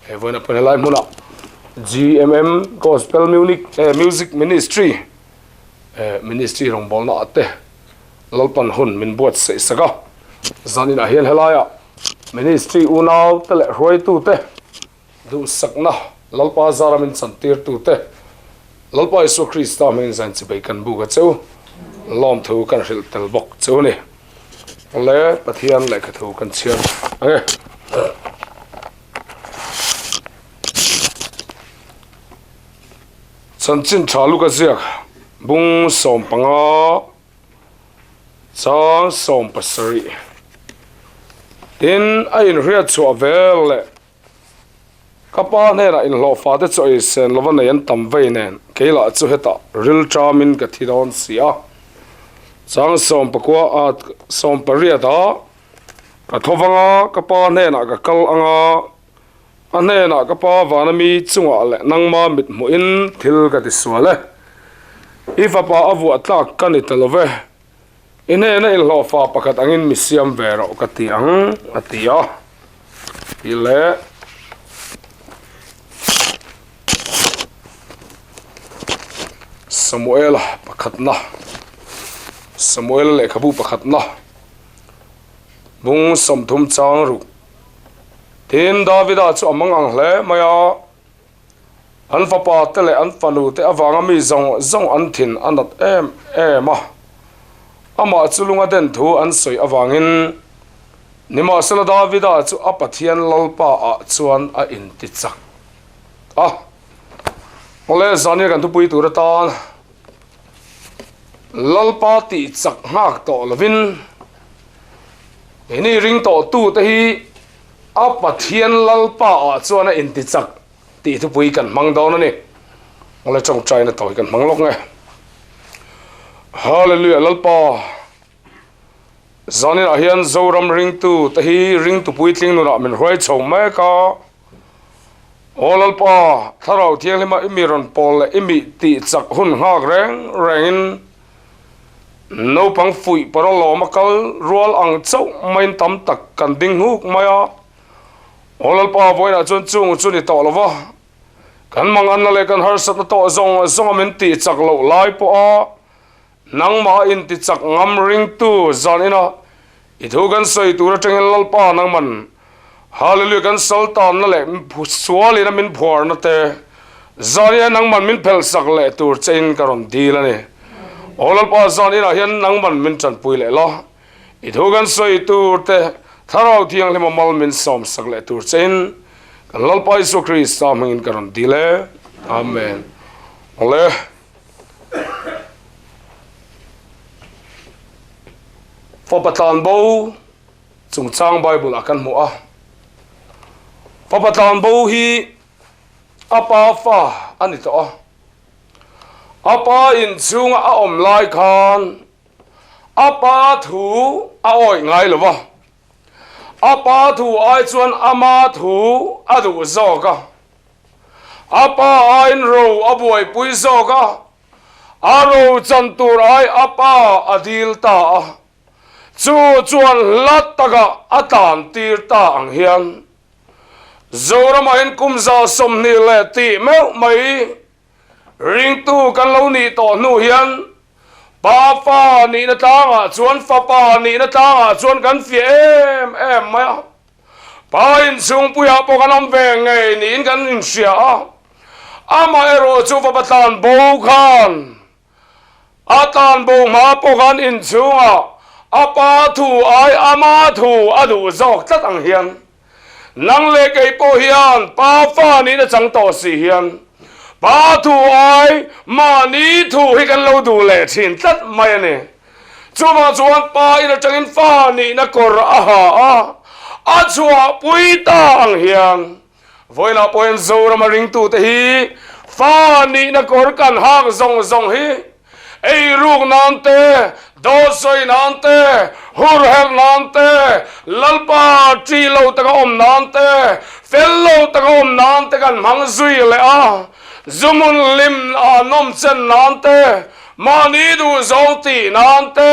Evona panelai muna GMM Gospel Music Ministry Ministry rong bol na ate lalpan hun min buat se saka zanin a hian helaya ministry unaw tele roi tu te du sakna lalpa zara min santir tu te lalpa Isu Krista min zan chibai kan bu ga cheu lom thu kan ril tel bok cheu ni le pathian le ka thu kan chian age Sanchin chalu ka ziak bung som panga chang som pasari tin a in ria chu avel kapa ne na in lo fa de choi sen lovan yan tam ve nen keila chu heta ril tramin ka thidon sia chang som pakwa at som paria da ka thowanga kapa ne na ka kal anga ane na kapa vanami chunga le nangma mit mu in thil ka tiswale ifa pa avu atlak kanitelove ine na il lo fa pakat angin misiam vero ka tiang atia ile Samuel pakatna Samuel le kabu pakatna bung somthum chang ru tin Davida chu amang ang hle maya an fa pa te le an fanu te awanga mi zong an thin anat ema ama chulunga den thu an soi awangin nima sala Davida chu apathian lalpa a chuan a in ti chak ole zani kan tu pui tur ta lalpa ti chak hak to lovin ini ring to tu te hi apathian lalpa a chuan a in ti chak ti thu pui kan mang dawn ani ole chong trai na toy kan mang lok nge hallelujah lalpa zanin a hian zoram ring tu te hi ring tu pui tling nu na min roi chong me ka lalpa tharau thiang lima imiron pol le imi ti chak hun hak rengin no pang fui parolo makal rual ang chau main tam tak kan ding huk maya lalpa voina chun chung chuni to lova kan mangan na le kan har sat na to zong min ti chak lo lai po a nang ma in ti chak ngam ring tu zanina I thu kan soi tu ra tengel lalpa nang man hallelujah kan sultan na le suali na min phor na te zania nang man min phel sak le tur chain karon dil ani lalpa zanina hian nang man min chan pui le lo I thu kan soi tu te tharau thiang lema mal min som sak le tur chain kan lalpa Isu Krista mangin karon dile amen ole Fapatan bo chung chang Bible akan mu a Fapatan bo hi apa fa ani to apa in chung a om lai khan apa thu a oi ngai lova apa thu ai chuan ama thu adu zoka apa ain ro abuai pui zoka aro chantur ai apa adil ta chuan lat taka atan tir ta ang hian zorama in kumza somni le ti meu mai ring tu kan lo ni to nu hian pa fa ni na ta chuan fa pa ni na ta chuan kan fi em ma pa in chung puya po kan am ve ngei ni in kan in sia ama ero chu fa patan bo khan atan bo ma po kan in chunga apa thu ai ama thu adu zok tat ang hian nang le kei po hian pa fa ni na chang to si hian pa thu ai ma ni thu hi kan lo du le thin tat mai ani chuma chuan pa ina changin fa ni na kor a chua pui ta ang hian voila poin zora ma ring tu te hi fa ni na kor kan hak zong hi ei ruk nante do soi nante hur her nante lalpa tri lo taka om nante fel lo taka om nante kan mang zui le a zumun lim a nom chen nante mani du zong ti nante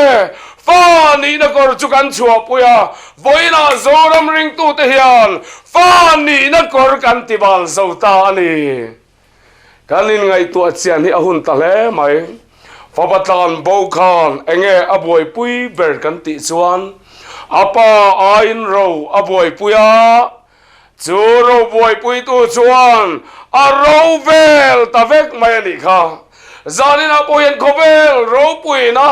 ฟ้านี่นักกรจุกันชัวปุยvoi na zoram ring tu te hianฟ้านี่นักกรกันติบาลโซตานี่กันลินไงตัวเชียนที่อาหุนตะเลไหมฟาบตันโบคานเองอบ่อยปุยเบิร์กันติชวนอาป้าอินโรอบ่อยปุยจูโรบ่อยปุยตัวชวนอาโรเวลตะเวกไม่นี่ค่ะจานินาปุยนโคเวลโรปุยนะ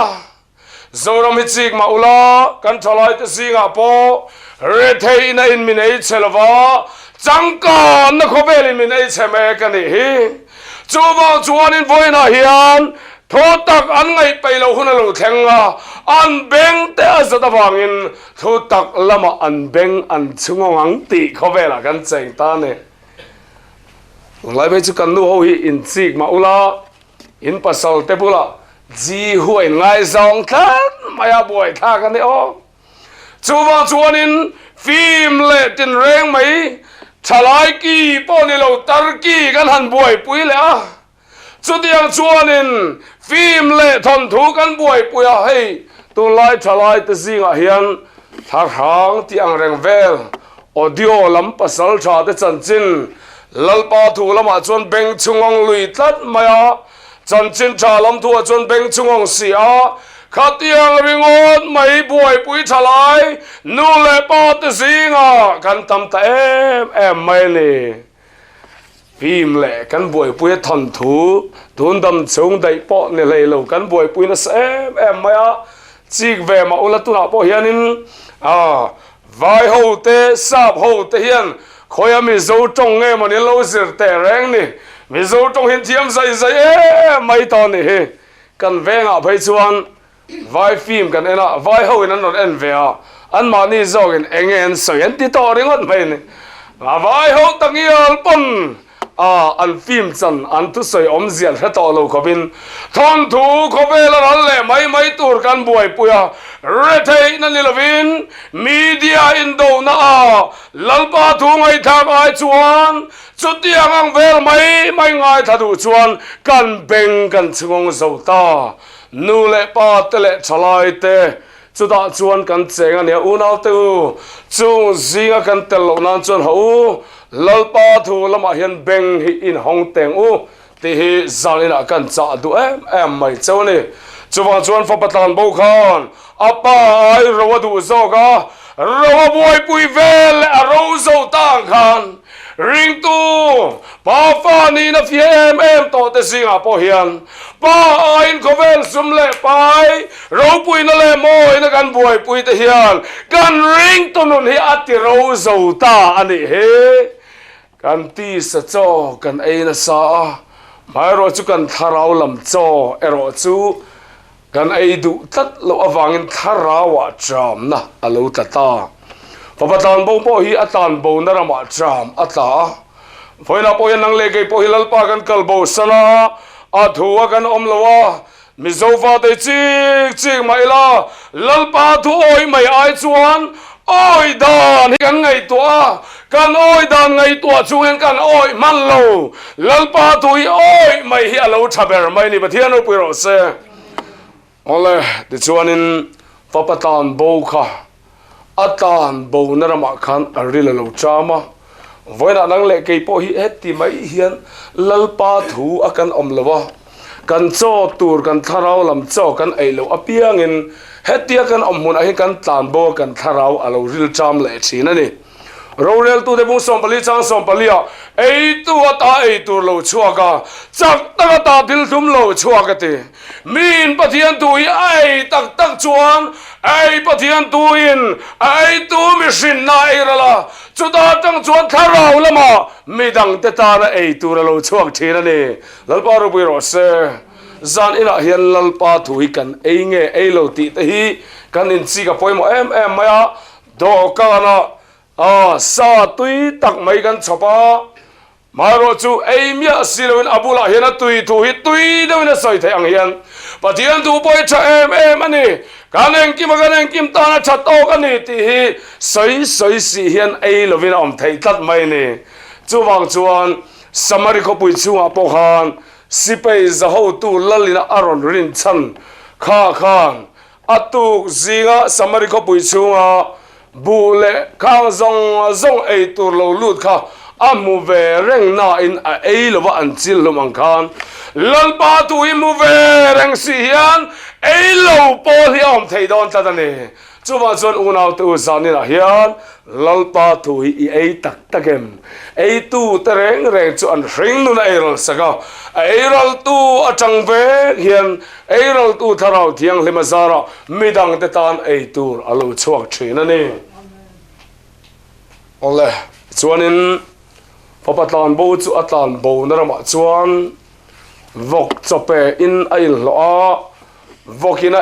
zoram hitzik ma ula kan thalai te singa po rethei na in minei chelwa changka na khobel in minei cheme kani hi chuwa chuanin voina hian thotak an ngai peilo hunalo thenga an beng te azata wangin thotak lama an beng an chungongang ti khobela kan cheng ta ne lai be chu kan nu ho hi in chik ma ula in pasal te pulaจีห่วยไงสองท่านไม่อาบ่อยท่ากันนี่อ๋อจูวางจวนินฟิล์มเล่ตินเร่งไหมฉลายกี่ป้อนนี่เราตรกี้กันหันบ่อยปุยเลยอ่ะจุดยังจวนินฟิล์มเล่ทนถูกันบ่อยปุยอ่ะเฮ้ยตัวไล่ฉลายตัวสิ่งอ่ะเฮียนทักหางที่อังแรงเวลออดิโอลำปัสสาวะที่จันจินลัลปาถูละมาจวนเบงชงองลุยตัดมาอ่ะจันจินชาลำทัวจนเบงชงองเสียขัดยังริงอดไม่บ่อยปุยฉลายนู่นเลยปอตสิงอ่ะกันตำแต่เอ็มไม่เลยพิมเล่กันบ่อยปุยทันถูทุนดำชงได้ปอเนี่ยเลยเรากันบ่อยปุยนะเอ็มไม่อ่ะจีกเวมาอุลตุนาปอเฮียนินไวโฮเตซาบโฮเตเฮียนคอยมีโจจงเงมันนี่เราเสียแต่แรงนี่มีโจจงเห็นเทียมใส่ไม่ตอนนี้กันเวงอ่ะไปชวนไวฟิล์มกันเองอ่ะไวโฮนั่นนั่นเอ็นเวียอันมานี่โจกันเองเอ็นสวยที่ต่อเรื่องอะไรนี่ไวโฮตั้งยี่ห้อปุ่นอันฟิล์มจันอันทุสวยอมเสียร์ต่อเราขบินทอนถูขบเวลานั่นแหละไม่ตูร์กันบ่อยปุยเรทเฮนั่นนี่ละวินมีเดียอินโดน่าลัลปาถูไงทางไอชวนจุดที่ยังเวลไม่ง่ายถ้าดูชวนกันเบ่งกันชงโซตานูเล่ปาเตเล่ฉลายเตจุดชวนกันเจงอันเนี่ยอุณาตูจุงซิงกันเตลนันชวนหูลัลปาถูละมาเห็นเบ่งฮิอินห้องเต็งอูที่ฮิจานินากันจ่าดูไม่เจ้านี่จุวันชวนฟับตันบุคคลอาป้าไอเราดูโซกาเราบวยปุยเวลเราโซตั้งกันริงตูป้าฟ้านี่นะฟิเอ็มต่อแต่สิงห์ปอเฮียนป้าไอินโคเวลสุมเล่ไปเราปุยนั่นแหละโมยนะกันบวยปุยแต่เฮียนกันริงตูนุนฮิอัติเราโซตาอันนี้เฮกันตีสะโจกันเอนะสาไม่รู้จุกันทาราวลำโจรอจูกันไอดูตัดเราอวังอินทาราวะจามนะอลูตตาพอปตันบ่พ่อฮีอัตันบ่นรมาจามอัตตาพอนับพอยันนังเล็กพอฮีลัลปากันกลบ่สนะอัดหัวกันอมลวะมิโซฟาเตจิกไม่ละลัลปาทุโอยไม่ไอชวนโอยดานกันไงตัวกันโอยดานไงตัวชวนกันโอยมันโลลัลปาทุยโอยไม่ฮีอลูทับเบอร์ไม่นี่ประเทศนู้นไปรอเซโอ้เลยดิชวนินฟอปตันโบค่ะอัตันโบนรมาคันอริลลูจามาวันนั้นเล็กไอ้พอฮีเอติไม่เฮียนลัลปาถูอากันอมเลวะกันโจตูร์กันทาราวลำโจกันไอเลวอเปียงินเฮติอากันอมมุนไอกันตันโบกันทาราวอลาวริลจามเละชีนั่นนี่เราเรียนตัวเด็กมุสลิมปลีจังสมปลีอ่ะไอตัวตาไอตัวเราชัวกะจักตักตาดิลทุมเราชัวกะตีมีนปะเทียนตัวไอตักจวนไอปะเทียนตัวอินไอตัวมิสินนายระละจุดาจังจวนทาราละมามีดังเตตาละไอตัวเราชัวทีนั่นนี่ลัลปารุบิโรเซจานอินะเฮียนลัลปาถุยกันไอเงไอเราตีตะฮีกันอินซีกับพอยมเอ็มมายาดอกานะซาตุยตักไม่กันชอบมาโรจูเอเมียสิลวินอบุลาเฮียนตุยตุยเดวินสอยเทียงเฮียนปะเทียนตูปอยชะเอ็มอันนี้กันเองกิมตานะชัดโตกันนี่ที่สอยสิเฮียนเอลวินอมไทยตัดไม่นี่จูวังจวนสมาริคปุยจูอาปอฮันสิไปจะหูตูลลินอารอนรินชันข้า atuk zinga samari ko pui chunga bule khang zong ei tur lo lut kha amu ve reng na in a ei lo wa an chil lo mang khan lalpa tu i mu ve reng si hian ei lo pol hi om thei don ta ni chuwa chon unau tu zanin a hian lalpa tu hi ei tak takem ei tu tereng reng chu an ring nu na ei rol saka ei rol tu atang ve hian ei rol tu tharau thiang hlema zara midang te tan ei tur alo chuak thina ni ole chuanin papatlan bo chu atlan bo narama chuan vok chope in ail lo a vokina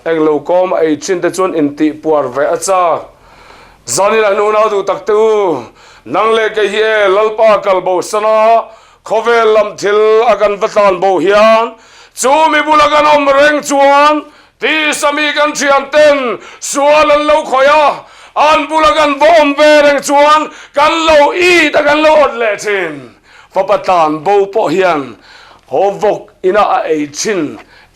englo kom ai chin te chuan inti puar ve acha zanina nu na du tak tu nang le ke hi lalpa kalbo sana khovel lam thil agan vatan bo hian chu mi bulagan om reng chuan ti sami kan thian ten sualan lo khoya an bulagan bom ve reng chuan kan lo i ta kan lo ot le chin papatan bo po hian hovok ina a ei chin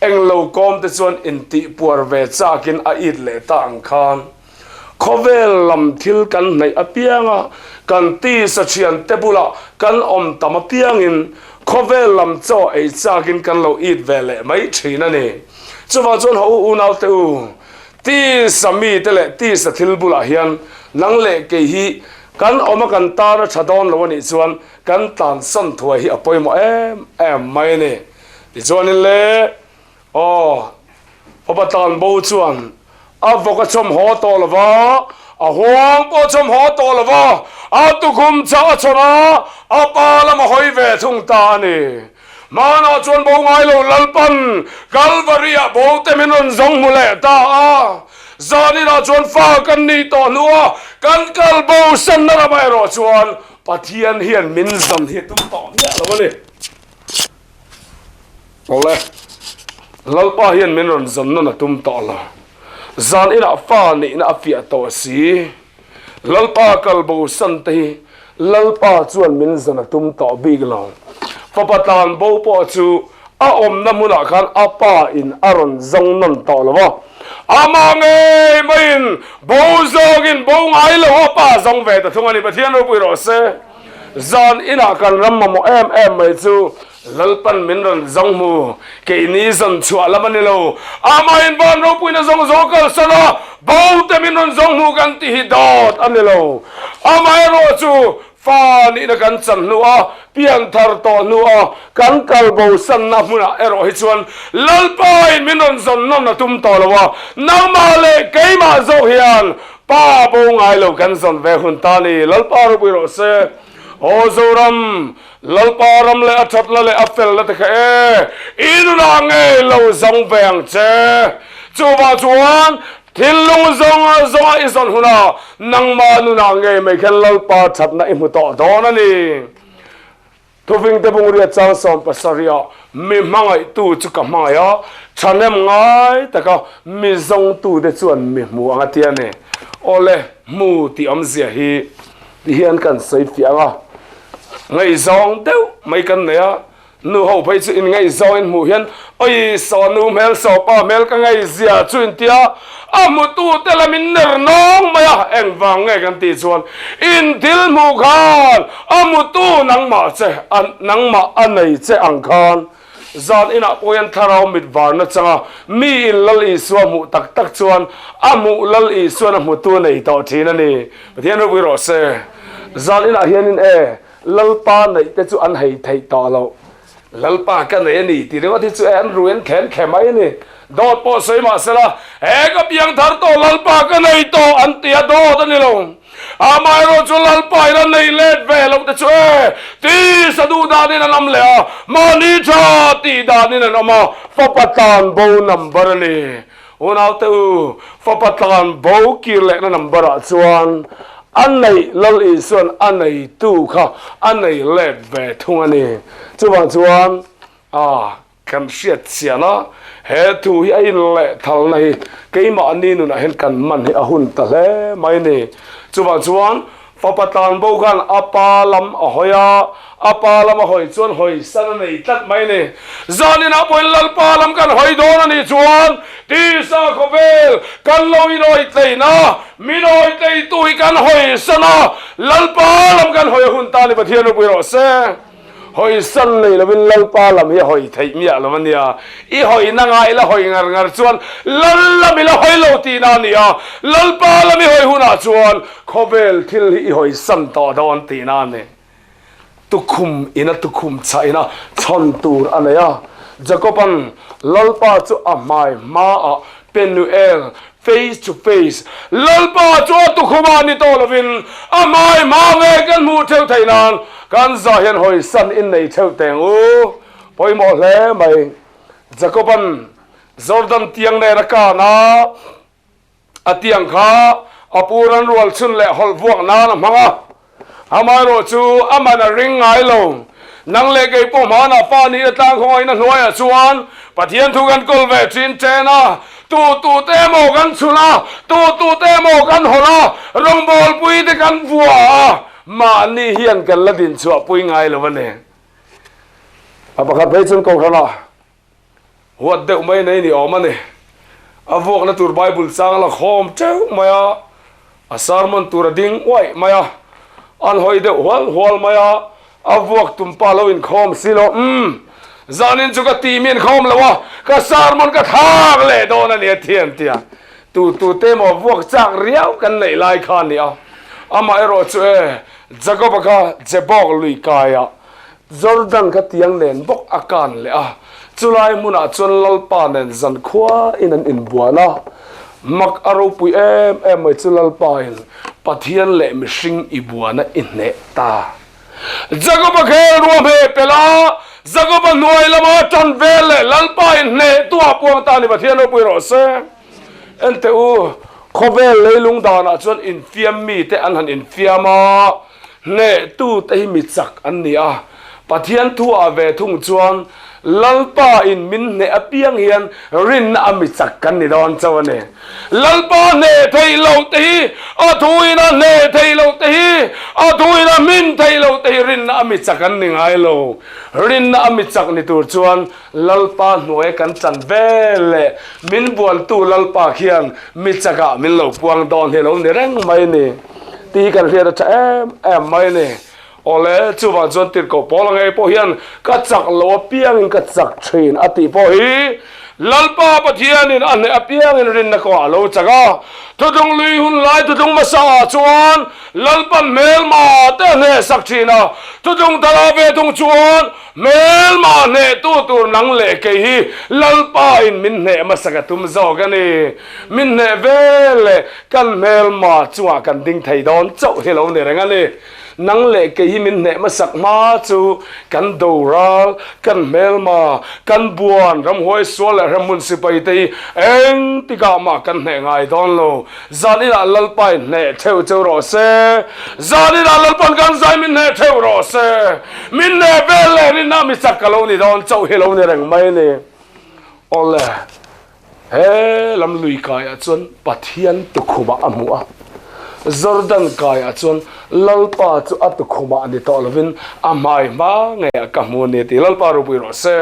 englo kom te chuan inti puar ve chakin a it le ta ang khan khovel lam thil kan nei apianga kan ti sa chian tebula kan om tam apiangin khovel lam cho ei chakin kan lo it ve le mai thina ni chuwa chuan ho unau te u ti sami te le ti sa thil bula hian nang le ke hi kan oma kan tar chadon lo ni chuan kan tan san thua hi apoi mo em mai ni ti chuan le opatan bo chuan avoka chom ho to lova a huang po chom ho to lova a tu khum cha chona a pa lam hoi ve thung ta ni mana chuan bo ngai lo lalpan kalvaria bo te menon zong mule ta a zani na chuan fa kan ni to nuwa kan kal bo san na mai ro chuan pathian hian min zam hi tum to ya lo ni ole lalpa hian min ron zam na tum to la zan ina fa ni na afia to si lalpa kalbo san te lalpa chuan min zan tum to big lo papatan bo po chu a om na muna khan apa in aron zong non to lo amange main bo zogin bo ngai lo pa zong ve ta thungani pathian ro pui ro se zan ina kan ram mo em mai chu lalpan min ron zong mu ke ni zan chua lamani lo amain ban ro pui na zong zokal sana bo te min ron zong mu kan ti hi dot ani lo amai ro chu fa ni na kan chan nuwa pian thar to nuwa kan kalbo san na muna ero hi chuan lalpain min ron zon non na tum to lawa nang ma le keima zo hian pa bo ngai lo kan zon ve hun ta ni lalpa ro pui ro se o zoram lalparam le athat la le afel la te kha inu na nge lo zong veng che chuwa chuan thilung zonga ison huna nang ma nu na nge me khen lalpa that na imu to don ani to ving te bung ria chang som pasaria mi mangai tu chu ka maya chanem ngai ta ka mi zong tu de chuan mi mu anga tia ne ole mu ti am zia hi ti hian kan sei fianga ngai zong deu mai kan ne a nu ho phai chu in ngai zong in mu hian oi so nu mel so pa mel ka ngai zia chuin tia amutu telamin ner nong maya eng wang nge kan ti chuan in dil mu khan amutu nang ma che nang ma anei che ang khan zan ina poyan tharau mit var na changa mi in lal i suwa mu tak tak chuan amu lal i suwa mu tu nei to thina ni pathian ro ro se zan ina hian in lalpa nei te chu an hei thei to lo lalpa ka nei ni ti re ti chu an ruan khen khemai ni dot po sei ma sela ka piang thar to lalpa ka nei to an tia do ta ni lo amai ro chu lalpa ira nei let ve lo te chu ti sadu da ni na nam le ma ni cha ti da ni na ma fa patan bo number ni unau te fa patan bo ki le na number a chuan an nei lal i suan an nei tu kha an nei let ve thung ani chuan kan siat siana he tu hi ai le thal nei keima ani nu na hen kan man hi ahun ta le mai ni chuan Fapatan bo kan apa lam ahoya apa lam hoi chuan hoi san nei tat mai ne zanin a poin lalpa lam kan hoi don ani chuan ti sa khovel kan loi noi tleina minoi tlei tui kan hoi sana lalpa lam kan hoi hun ta ni pathian pui ro se hoi san nei lovin lalpa lam hi hoi thei mia lovania I hoi na ngai la hoi ngar ngar chuan lal mi la hoi lo ti na ni a lalpa lam hi hoi huna chuan khovel thil hi hoi san to don ti na ne tukhum ina tukhum cha ina chon tur anaya jacoban lalpa chu amai ma a penuel face to face lalpa chu tukhuma ni to lovin amai ma ve kan mu theu thainan kan za hian hoi san in nei theu teng u poimo hle mai jacoban jordan tiang ne raka na atiang kha apuran rual chun le hol vuak na na manga amaro chu amana ring ngai lo nang le ke po ma na pa ni tang khoi na hnuai a chuan pathian thu kan kol ve thin chena tu te mo kan chula tu te mo kan hola rong bol pui te kan vua ma ni hian kan ladin chu pui ngai lo ne apakhat phei chun ko khana huat de mai nei ni omane avok na tur bible sang la khom cheu maya a sermon tur ding wai maya an hoi de hol maya avok tum palo in khom silo zanin chu ka ti min khom lawa ka sermon ka thak le don ani thian tia tu te mo vok chak riau kan nei lai khan ni a ama ero chu e jacob ka jebok lui kaya jordan ka tiang nen bok akan le a chulai muna chon lalpa nen zan khwa in an in buana mak aro pui em mai chulal pa in pathian le mishing ibuana in ne ta jacob khe ruam he pela jacob noi lama tan vele lalpa in ne tu apuang ta ni pathian ro pui ro se ente u khovel leilung dana chon in fiam mi te an han in fiama ne tu te mi chak an ni a pathian thu ave thung chuan lalpa in min ne apiang hian rin ami chak kan ni don chawane lalpa ne thei lo te a thuina ne thei lo te a thuina min thei lo te rin ami chak kan ni ngai lo rin ami chak ni tur chuan lalpa hnuai kan chan vele min buan tu lalpa khian mi chaka min lo puang don he lo ni reng mai ni ti kan hria cha em mai ni ole chuwa jon tir ko polangai po hian ka chak lo piang in ka chak thin ati po hi lalpa pathian in an apiang in rin na ko alo chaga tudung lui hun lai tudung masa chuan lalpan mel ma te ne sak thina tudung dala ve tung chuan mel ma ne tu tur nang le ke hi lalpa in min ne masaka tum zo gani min ne vele kan mel ma chuwa kan ding thai don chau helo ne rangani nang le ke hi min ne masak ma chu kan doral kan melma kan buan ram hoi sol ram municipal te eng tika ma kan ne ngai don lo zani la lalpai ne theu cheu ro se zani la lalpan kan zai min ne theu ro se min ne vele ni na mi sak kalo ni don chau helo ni reng mai ni ole he lam lui kai a chon pathian tu khuba amua jordan kaya chon lalpa chu atu khuma ani to lovin amai ma nge ka mu ne ti lalpa ru pi ro se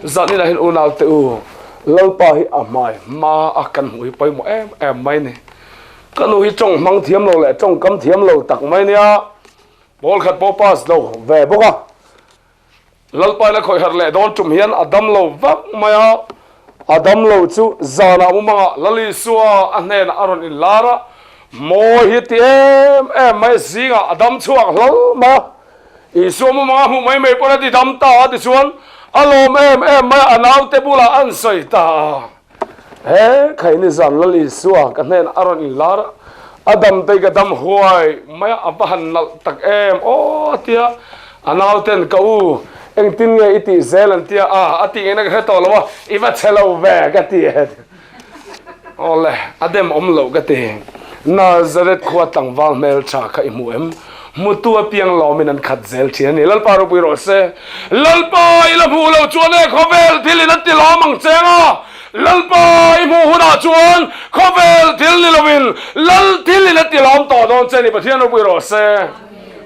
zani la hin unal te u lalpa hi amai ma akan hui pai mo em mai ne kanu hi chong mang thiam lo le chong kam thiam lo tak mai nia bol khat po pas lo ve boka lalpa la khoi har le don tum hian adam lo vak maya adam lo chu zana mu ma lali suwa anen aron in lara mo hit em mai zinga adam chuak hlal ma isu mu ma mu mai mai pora di dam ta di chuan alom em mai anaw te bula an soi ta he khai ni zan lal isua ka nen aron in lar adam te ga dam huai mai abahan nal tak o tia anaw ten ka u eng tin nge iti zelan tia ati ena ka to lawa iwa chelo ve ka ti ole adem omlo ka ti Nazareth khwa tangwal mel cha kha imuem mutua piang lomin an khat zel thian ni lalpa ro pui ro se lalpa ila bhulo chuane khovel thilin ti lo mang chenga lalpai mu huna chuan khovel thil ni lovin lal thil ni ti lom to don cheni pathian ro pui ro se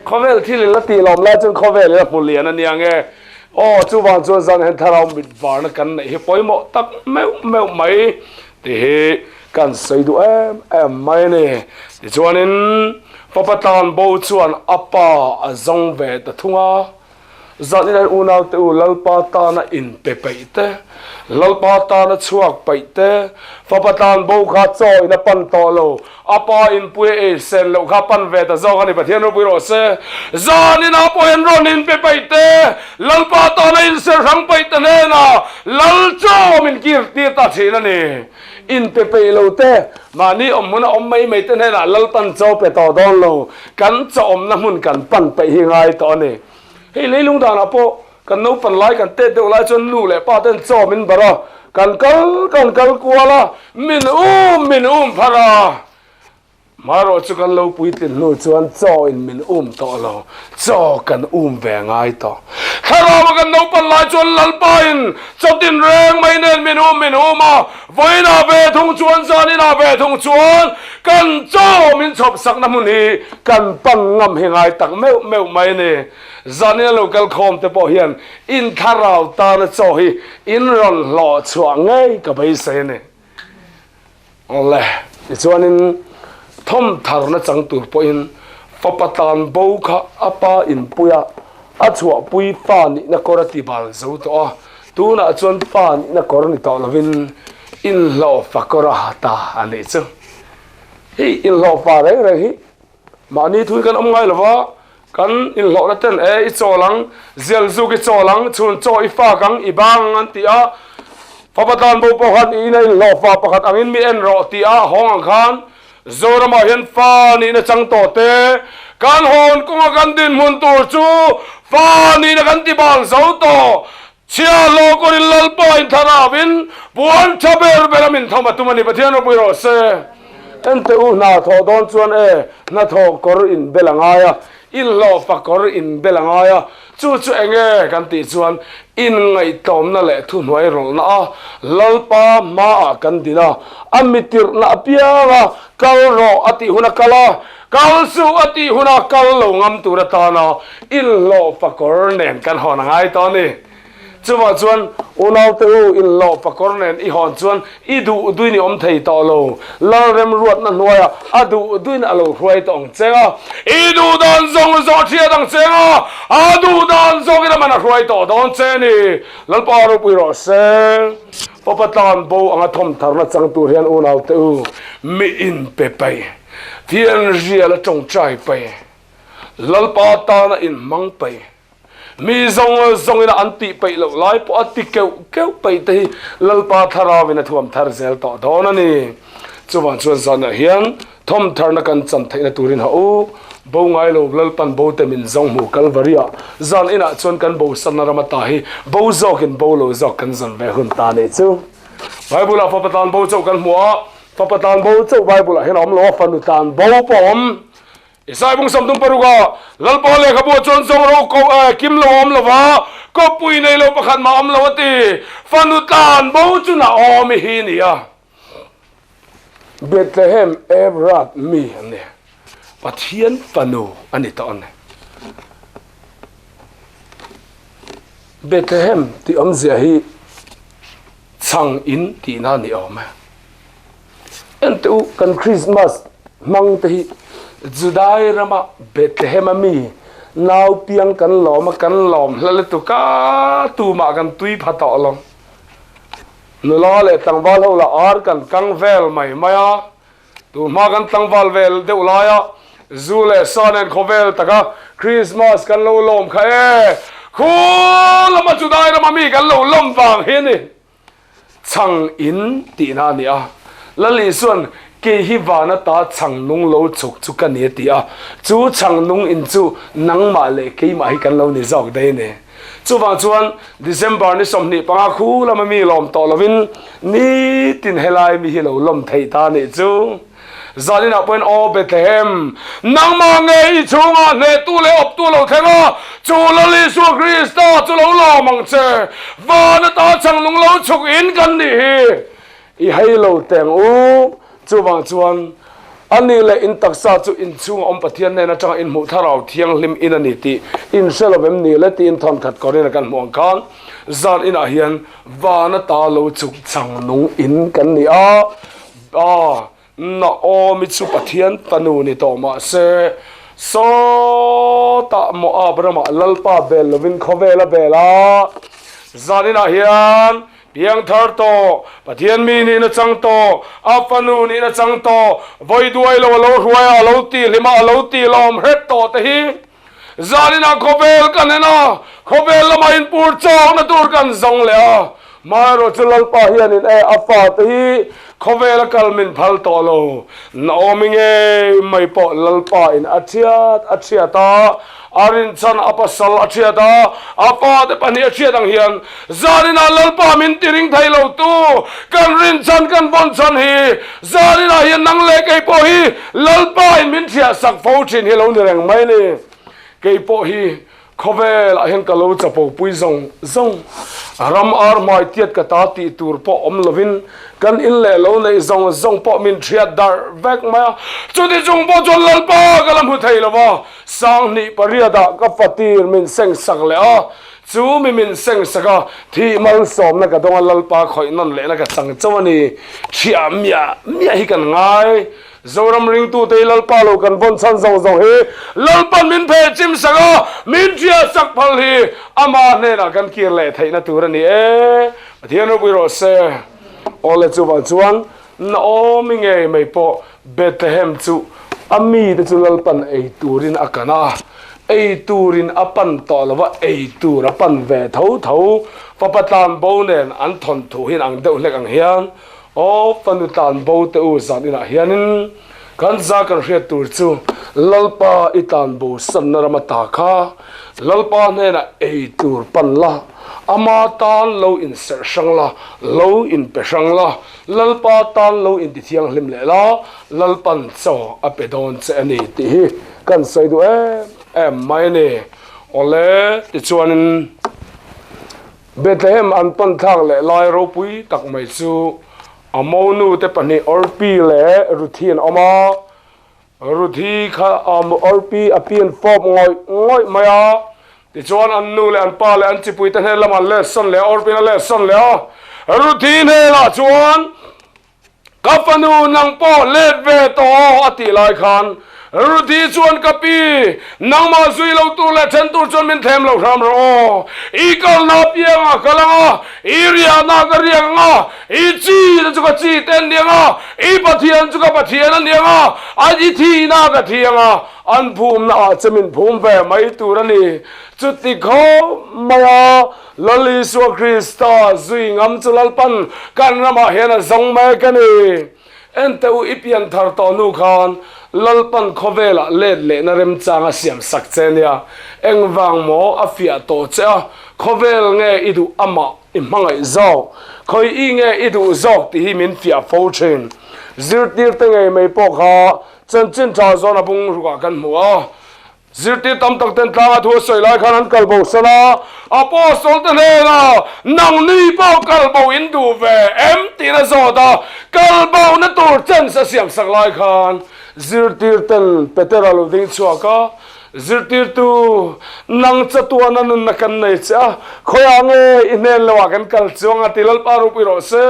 khovel thil ni ti lom la chun khovel la pulian ani ange o chu wang chuan zan hen tharau mit var na kan nei he poimo tak meu mai ti kan sei du em mai ne ti chuanin papatan bo chuan apa azong ve ta thunga zan in unau te u lalpa ta na in pe peite lalpa ta na chuak peite papatan bo kha choi na pan to lo apa in pui e sen lo kha pan ve ta zo ani pathian ro pui ro se zan in apo en ron in pe peite lalpa ta na in se rang peite ne na lal cho min kir ti ta thina ni in pe pe lo te mani omuna ommai mai te ne na lal pan cho pe to don lo kan cho om na mun kan pan pe hi ngai to ni hei leilung dan apo kan no pan lai kan te de lai chon lu le pa ten cho min bara kan kal kuala min phara maro chu kan lo pui tin lu chuan cho in min to lo cho kan ve ngai to khara ma kan no pan lai chon lal pa in chotin reng mai nen min ma voina ve thung chuan zan ina ve thung chuan kan cho min chop sak na mun hi kan pang ngam hi ngai tak meu mai ne zania local khom te po hian in tharau ta na cho hi in ron lo chuang ngai ka bai se ne ole chuanin thom thar na chang tur po in papatan bo kha apa in puya a chua pui fa ni na korati bal zo to tu na chuan pa ni na kor ni to lovin in lo fakora ta ani chu hi in lo fa re hi mani thui kan om ngai lawa kan in lo na ten i cholang zel zu ki cholang chun cho I fa kang I bang an ti a papatan bo po khan I nei lo fa pakhat angin mi en ro ti a hong ang khan zora ma hian fa ni na chang to te kan hon kong kan din mun tur chu fa ni na kan ti bang zo to chia lo ko ri lal pa in thana win buan chaber belamin thoma tumani pathian ro pui ro se ente u na tho don chuan na tho kor in belangaya in lo fa kor in belangaya chu enge kan ti chuan in ngai tom na le thu noi rol na lalpa ma kan dina amitir na pianga kal ro ati huna kala kal su ati huna kal lo ngam turatana in lo fa kor nen kan hon ngai to ni chuwa chuan unau te in lo pa kornen I hon chuan I du duini om thei to lo lal rem ruat na noya adu duin alo hruai tong chenga I du dan zong zo thia dang chenga adu dan zong ina mana hruai to don cheni lal pa ro pui ro se papatan bo anga thom thar na chang tur hian unau te mi in pe pai thian ria la tong chai pai lal pa ta na in mang pai mi zong ina anti pai lo lai po ati keu pai te lalpa thara wina thuam thar zel to don ani chuwan chuan zan hian thom thar na kan chan theina turin ha u bo ngai lo lalpan bo te min zong mu kalvaria zan ina chuan kan bo sanara mata hi bo zokin bo lo zok kan zan ve hun ta ne chu bible of papatan bo chau kan hua papatan bo chau bible hian om lo fanu tan bo pom isai bung samtum paruga lalpa le khabu chon song ro ko kim lo om lova ko pui nei lo pakhat ma om lawati fanu tan bo chu na om hi ni a Bethlehem Evrat mi ane pathian fanu ani to ane Bethlehem ti om zia hi chang in ti na ni om entu kan Christmas mang te hi Judai rama Bethlehem mi nau piang kan lom lale tu ka tu ma kan tui phato long nu lo le tangwal ho la ar kan kang vel mai maya tu ma kan tangwal vel de ulaya zule sonen khovel taka Christmas kan lo lom kha khu lama Judai rama mi kan lo lom wang he ni chang in ti na ni a lali suan ke hi wana ta chang nung lo chuk chu kan ne ti a chu chang nung in chu nang ma le ke ma hi kan lo ni jok dei ne chu wang chuan December ni som ni panga khu lama mi lom to lovin ni tin helai mi hi lo lom thei ta ni chu zalina point o Bethlehem nang ma nge I chunga ne tu le op tu lo thenga chu lo li su Krista chu lo lo mang che wana ta chang nung lo chuk in kan ni i hei lo teng chu wang chuan ani le in taksa chu in chung om pathian ne na chang in mu tharau thiang lim in ani ti in selovem ni le ti in thon khat korin kan muang kan zan in a hian wana ta lo chuk chang nung in kan ni a na o mi chu pathian panu ni to ma se so ta mo abrama lalpa bel lovin khovela bela zan in a hian piang thar to pathian mi ni na chang to apanu ni na chang to voi duai lo huai lo ti lima lo ti lom het to te hi zalina khobel kanena khobel lama in pur chong na tur kan zong le a maro chulal pa hian in e afa te hi khobel kalmin phal to lo naominge mai po lalpa in achiata arin chan apasal achiata apa de pani achiatang hian zalina lalpa min tiring thai lo tu kan rin chan kan bon chan hi zalina hian nang le kai po hi lalpa in min thia sak fo chin hi lo ni reng mai ni cây po hi khovel a hen kalo chapo pui zong ram ar mai tiat ka ta ti tur po om lovin kan in le lo nei zong po min thiat dar vek ma chu ti jong po chon lal pa kalam hu thei lawa sang ni pariada ka fatir min seng sak le a chu mi min seng saka thi mal som na ka dong lal pa khoi non le na ka chang chawani thia mia hi kan ngai zoram ring tu te lalpa lo kan bon chan zo he lalpan min phe chim saka min thia sak phal hi ama ne na kan kir le theina tur ani e thiano buiro se ole chuwan chuan na o mi nge mai po Bethlehem chu ami te chu lalpan ei turin akana ei turin apan to lawa ei tur apan ve tho papatan bonen an thon thu hin ang deuh lek ang hian o panutan bo te u zan ina hianin kan za kan hriat tur chu lalpa itan bo san na ramata kha lalpa ne na ei tur pan la ama tan lo in ser sang la lo in pe sang la lalpa tan lo in ti thiang hlim le la lalpan cho apedon che ani ti hi kan sai du mai ne ole ti chuanin Bethlehem an pan thang le lai ro pui tak mai chu amonu te pani orpi le ruthian ama ruthi kha orpi apian fop ngoi maya ti chuan an nu le an pa le an chipui te he lama le son le orpi na le son le ruthi ne la chuan kapanu nang po le ve to ati lai khan ruthi chuan kapi nangma zui lo tu le chen tu chuan min them lo ram ro I kal na pianga kalanga iria na karianga I chi na chu ka chi ten nianga I pathian chu ka pathian nianga a I thi na ka thianga an phum na chamin phum ve mai tu rani chuti kho maya lali so Krista zui ngam chulal pan kan rama hena zong mai kani ente u ipian thar to nu khan lalpan khovela le na rem changa siam sak chenia engwang mo afia to cha khovel nge idu ama imhangai zo khoi I nge idu zo ti hi min fia fo chen zirtir te nge mai po kha chen chen cha zo na bung ruwa kan muwa zirti tam tak ten tanga thu soi lai khan an kalbo sana apostol te ne na nang ni po kalbo indu ve em ti na zo da kalbo na tur chen sa siam sak lai khan zirtir ten petera lo ding chuaka zirtir tu nang chatua na nun nakan nei cha khoyange inel lawa kan kal chuanga tilal paru piro se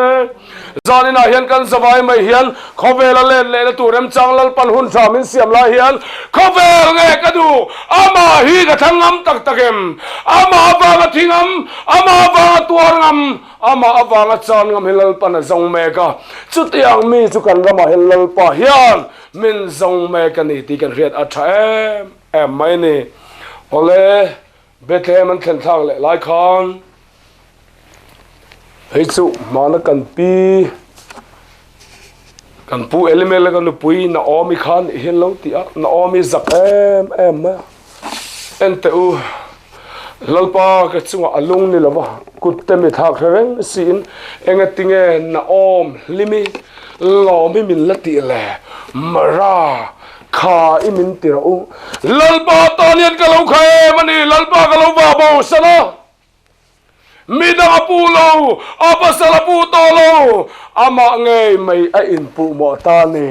zanina hian kan zawai mai hian khovela le turem changlal pan hun thamin siam la hian khovel nge kadu ama hi ga thangam tak takem ama awanga thingam ama awanga tuarngam ama awanga changam hilal pan zong meka chutiang mi chu kan rama hilal pa hian min zong meka ni ti kan riat atha mai ni ole Bethlehem an thlen thang le lai khan hei chu mana kan pi kan pu element kan pui na omi khan hin lo ti na omi zak ma ente u lalpa ka chunga alung ni lawa kutte mi thak reng sin enga tinge na om limi lo mi min lati le mara kha imin tirau lalpa tanian kalau khae mani lalpa kalau ba bo sana midang pu lo apasala pu to lo ama nge mai a in pu mo ta ni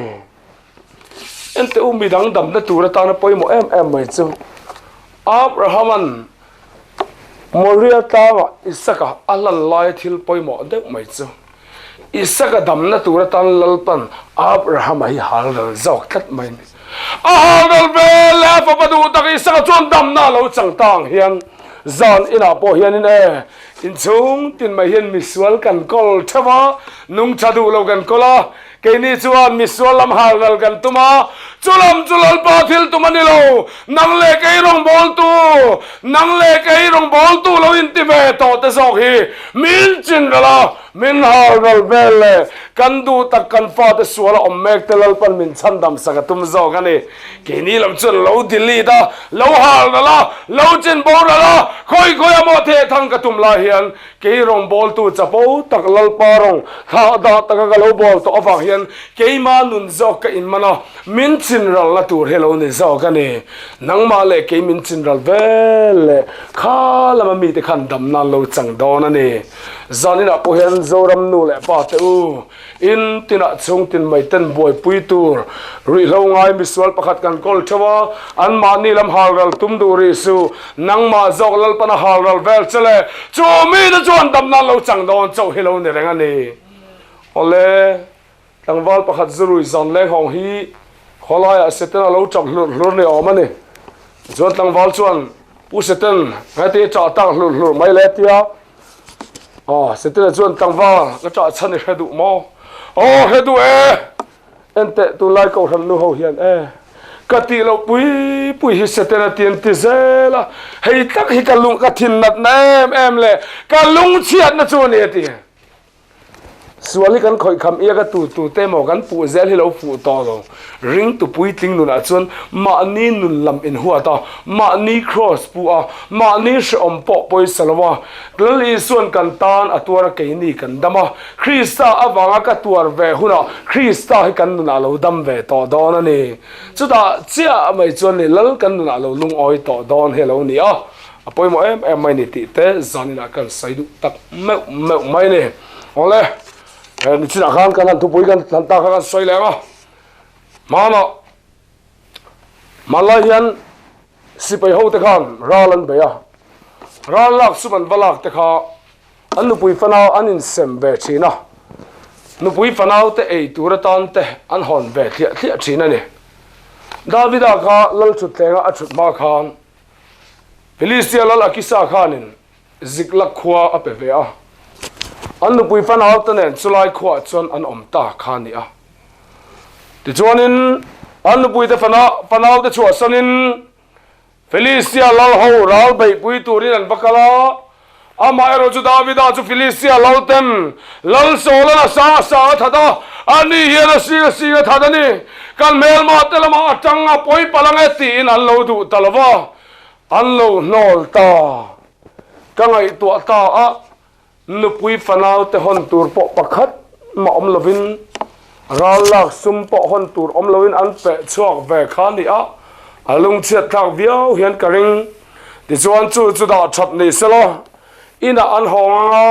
ente midang dam na tu ra ta na poi mo em mai chu Abrahaman Moria tawa Isaka alal lai thil poi mo de mai chu Isaka dam na tu ra tan lalpan Abraham ai hal dal zok tat mai ahal dal be la fa padu tak Isaka chon dam na lo chang tang hian zan ina po hian in in chung tin mai hian misual kan kol thawa nung chadu lo kan kola ke ni chuan misual lam hal dal kan tuma chulal pa thil tumani lo nang le kai rong bol tu lo in ti ve to te zok hi min chin la min hal dal bele kan du tak kan fa te suala om mek te lal pan min chandam saka tum zo gani ke ni lam chun lo dili da lo hal la lo chin bol la khoi amo the thang ka tum la hian ke rong bol tu chapo tak lal pa rong ha da tak ka lo bol to awang hian ke ma nun zo ka in mana min chin ral la tur hello ni zo gani nang ma le ke min chin ral vele kha lama mi te khan dam na lo chang don ani zanina po hian zoram nu le pa te u in tina chung tin mai ten boy pui tur ri lo ngai mi swal pakhat kan kol thawa an ma ni lam hal ral tum du ri su nang ma zok lal pana hal ral vel chele chu mi da chuan dam na lo chang don chau hello ni reng ani ole tangwal pakhat zurui zan le hong hi kholai a setena lo chak hlur ni omani zon tangwal chuan pu seten ngati cha tak hlur mai le tia setena chuan tangwal ka cha chani hedu mo hedu ente tu lai ko ran nu ho hian kati lo pui hi setena tien ti zela hei tak hi kalung ka thin nat na em le kalung chiat na chu ni ti suali kan khoi kham ia ka tu te mo kan pu zel hi lo fu to lo ring tu pui ting nu na chun ma ni nun lam in huwa ta ma ni cross pu a ma ni shom po poi salwa li suan kan tan atwara ke ni kan dama Krista awanga ka tuar ve huna Krista hi kan na lo dam ve to don ani chuta chia mai chun ni lal kan na lo lung oi to don hello ni apoi mo em mai ni ti te zanina kan saidu tak me mai ne ole ni china khan kan tu pui kan ta kan soi le ma malayan sipai ho te khan ralan be ralak suman balak te kha anu pui fanau anin sem ve china nu pui fanau te ei turatan te an hon ve thlia china ni davida kha lal chut tenga achut ma khan Felicia lal akisa khanin ziklak khwa ape ve anu pui fanau te nen chulai khwa chon an omta khani ti chuanin anu pui te fanau te chua sanin Felicia lal ho ral bei pui turin an bakala ama ero chu davida chu Felicia lal tem lal solana sa thada ani hiana si thada ni kan mel ma telama atanga poi palange tin an lo du talwa an lo nol ta kangai tu ta nu pui fanau te hon tur po pakhat ma om lovin ralak sum po hon tur om lovin an pe chuak ve khani alung chiat thak viau hian karing ti chuan chu da that nei selo ina an honga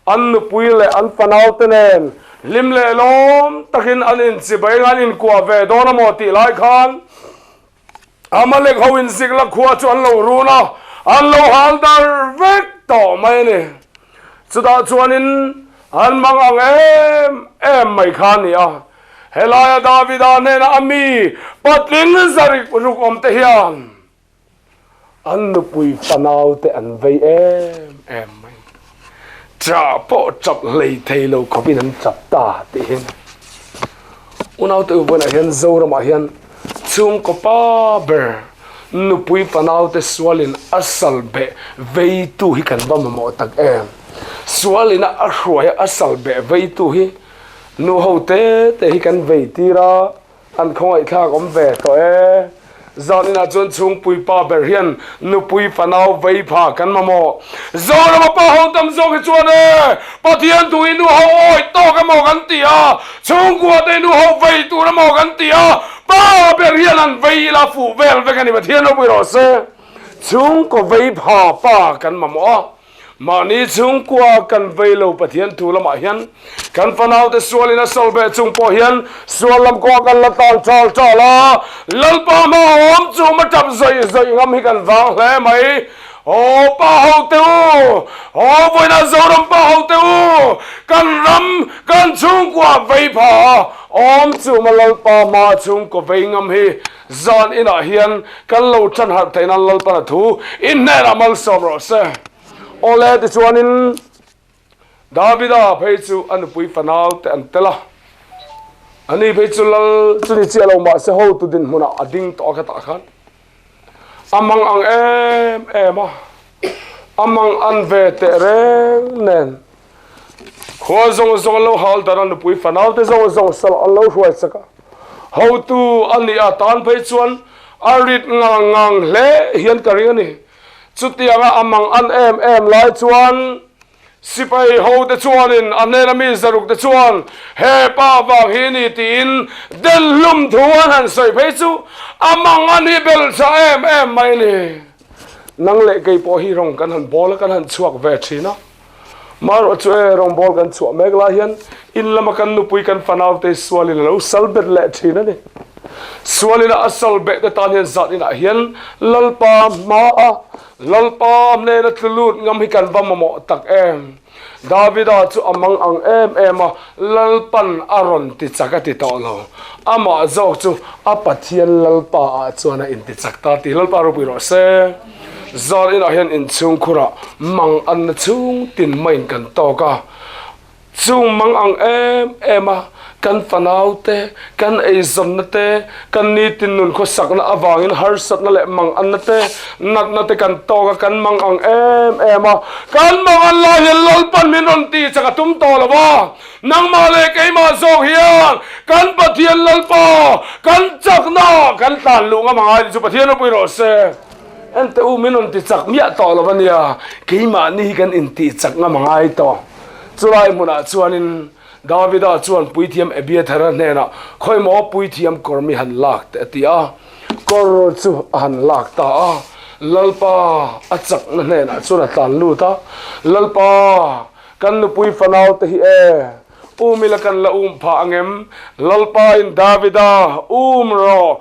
an nu pui le an fanau te nen lim le lom takin an in chibai ngan in kwa ve dona mo ti lai khan amalek ho in sigla khua chu an lo runa an lo hal dar vek to mai ni chuda chuanin an mangang em mai khan ni helaya davida ne na ami patling zarik ruk om te hian an nu pui fanau te an vei em mai cha po chap lei thei lo khopin an chap ta ti hin unau te ubona hian zorama hian chung ko pa ber nu pui fanau te swalin asal be vei tu hi kan ba mo tak swalina a hruai asal be vei tu hi nu ho te hi kan vei tira an khoi thak om ve to zanina chon chung pui pa ber hian nu pui fanau vei pha kan mamo zona ma pa ho tam zo ke chuan pathian tu inu ho oi to ka mo kan tia chung kwa te nu ho vei tu na mo kan tia pa ber hian an vei la fu vel ve kan ni pathian no pui ro se chung ko vei pha pa kan mamo mani chung kwa kan veilo pathian thu lama hian kan fanau te sualina solbe chung po hian sualam ko kan la tan chal chala lalpa ma om chu ma tap zoi zoi ngam hi kan wang hle mai o pa ho te o voi na zoram pa ho te kan ram kan chung kwa vei pha om chu ma lalpa ma chung ko vei ngam hi zan ina hian kan lo chan har theina lalpa thu in ne ramal somro se ole te chuanin Davida phei chu an pui fanal te an tela ani phei chu lal chuni chelo ma se ho tu din huna ading to ka ta khan amang ang em amang an ve te reng nen kho zong zong lo hal daran pui fanal te zong zong sal allo huai saka ho tu ani a tan phei chuan arit ngang le hian karing ani chutianga amang an em lai chuan sipai ho te chuanin anela mi zaruk te chuan he pa wang hi ni tin del lum thuan han soi phei chu amang an hi bel cha em mai ni nang le kei po hi rong kan han bol kan han chuak ve thina maro chu e rong bol kan chuak mek la hian in lama kan nu pui kan fanau te swalin lo salbet le thina ni swalina asal be te tan hian zat ina hian lalpa ma a lalpa ne na tlut ngam hi kan bam mo tak em Davida chu amang ang em lalpan aron ti chakati to lo ama zok chu apathian lalpa a chuana in ti chakta ti lalpa ro pi ro se zar ina hian in chung khura mang an chung tin main kan to ka chung mang ang em kan fanau te kan eizon na te kan ni tin nun kho sakna awangin har sat na le mang an na te nat na te kan to ka kan mang ang em kan mang an la hian lalpan min on ti chaka tum to la wa nang ma le ke ma zo hian kan pathian lalpa kan chakna kan tan lu nga mangai chu pathian no pui ro se ente u min on ti chak mia to la wa nia ke ma ni kan in ti chak nga mangai to chulai muna chuanin Davida chuan puithiam ebia thara nena khoi mo puithiam kormi han lak te tia kor chu han lak ta lalpa achak na nena chuna tan lu ta lalpa kan nu pui fanau te hi umila kan la pha angem lalpa in Davida ro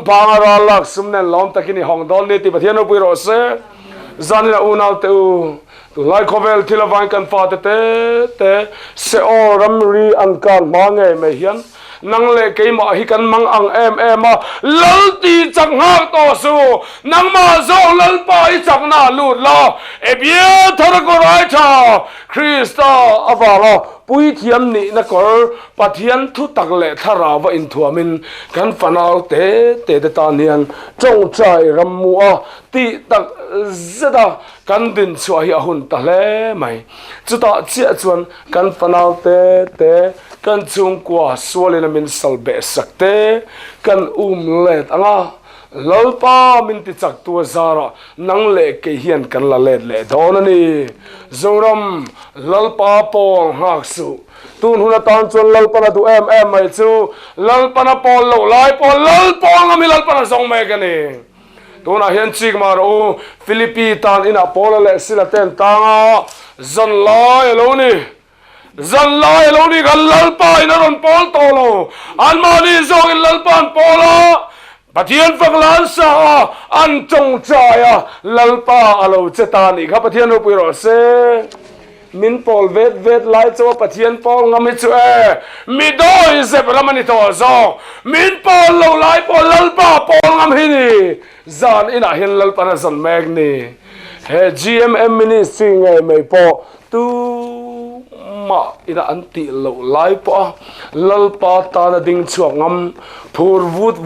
pha ra lak sumne lom takini hongdol ni ti pathian pui ro se zanina unal te lai khovel thilawan kan fa te se oram ri an kan ma nge me hian nang le ke ma hi kan mang ang em lal ti chang ha to su nang ma zo lal pa i chang na lut la e bia thar ko rai tha Krista avalo pui thiam ni na kor pathian thu tak le thara wa in thuamin kan fanal te ta nian chong chai ramu a ti tak zada kan din chu hi hun ta le mai chuta chia chuan kan fanal te kan chung kwa swalina min salbe sakte kan let anga lalpa min ti chak tu zara nang le ke hian kan la le donani zoram lalpa pong hak su tun huna tan chon lalpa na du em mai chu lalpa na pol lo lai pol lalpa ngami lalpa na zong me kani tuna hian chik mar o Philippi tan ina pola le sila ten tanga zan lai lo ni kan lalpa ina ron pol to lo an mani zong in lalpan pola pathian faklan sa an chong chaya lalpa alo chetani kha pathian ro pui ro se min pol vet lai cho pathian pol ngam hi chu mi doi ze ramani to zo min pol lo lai pol lalpa pol ngam hi ni zan ina hin lalpa na zan meg ni he GMM ministry ngai mai po tu ma ina anti lo lai po lalpa ta na ding chuak ngam phur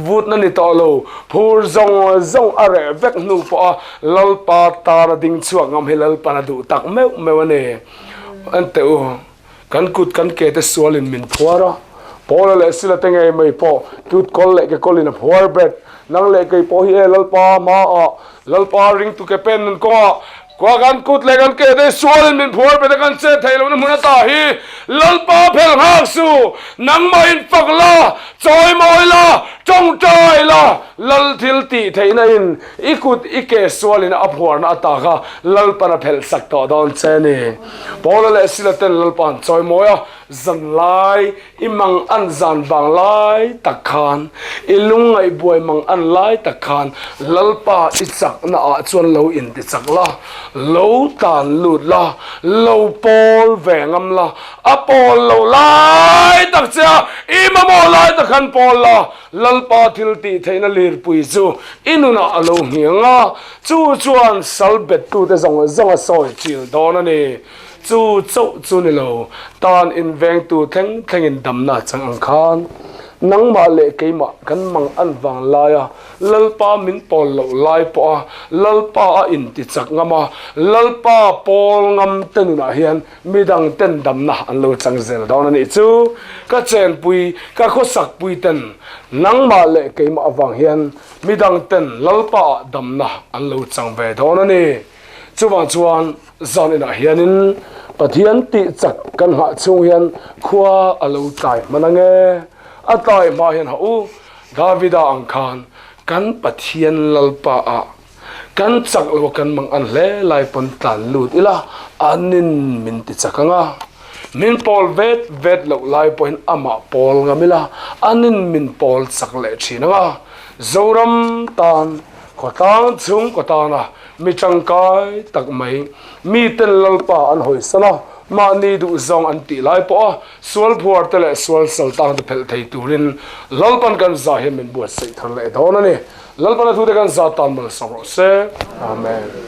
vut na ni to lo phur zong are vek nu po lalpa ta na ding chuak ngam hi lalpa na du tak meu ne ante u kan kut kan ke te sualin min phuara pola le sila tengai mai po kut kol le ke kolina phuar bread nang le ke po hi lalpa ma lalpa ring tu ke pen ko kwa kan kut le kan ke de sualin min phuar be kan se thailo na muna ta hi lalpa phel hak su nang ma in fakla choi moi la trong trời là lal thil ti thấy nên ikut ike sualin aphuar na ataka lal pana phel sak to don cheni bola le silaten lal pan choi moya zan lai imang an zan bang lai takhan ilung ngai boy mang an lai takhan lal pa ichak na a chuan lo in ti chak la lo tan lut la lo pol vengam la apol lo lai tak cha imamo lai takhan pol la lal pa thil ti theina lir pui chu inuna alo hianga chu chuan salbet tu te zong zong a soi chil don ani chu chau chu ni lo tan in veng tu theng theng in dam na chang ang khan nang ma le ke ma kan mang an wang la ya lal pa min pol lo lai po lal pa in ti chak ngama lal pa pol ngam ten na hian midang ten dam na an lo chang zel don ani chu ka chen pui ka kho sak pui ten nang ma le ke ma wang hian midang ten lal pa dam na an lo chang ve don ani chuwang chuan zon ina hianin pathian ti chak kan ha chung hian khua alo tai manange atai ma hian hau davida angkhan kan pathian lalpa a kan chak lo kan mang an le lai pon tan lut ila anin min ti chakanga min pol vet lo lai point ama pol ngamila anin min pol chak le thina zoram tan kotang chung kotana mi changkai tak mai mi ten lalpa an hoi sana ma ni du zong an ti lai po sual phuar te le sual sal tang te phel thei turin lalpan kan za he min buat sei thar le don ani lalpan thu te kan za tan mal song se amen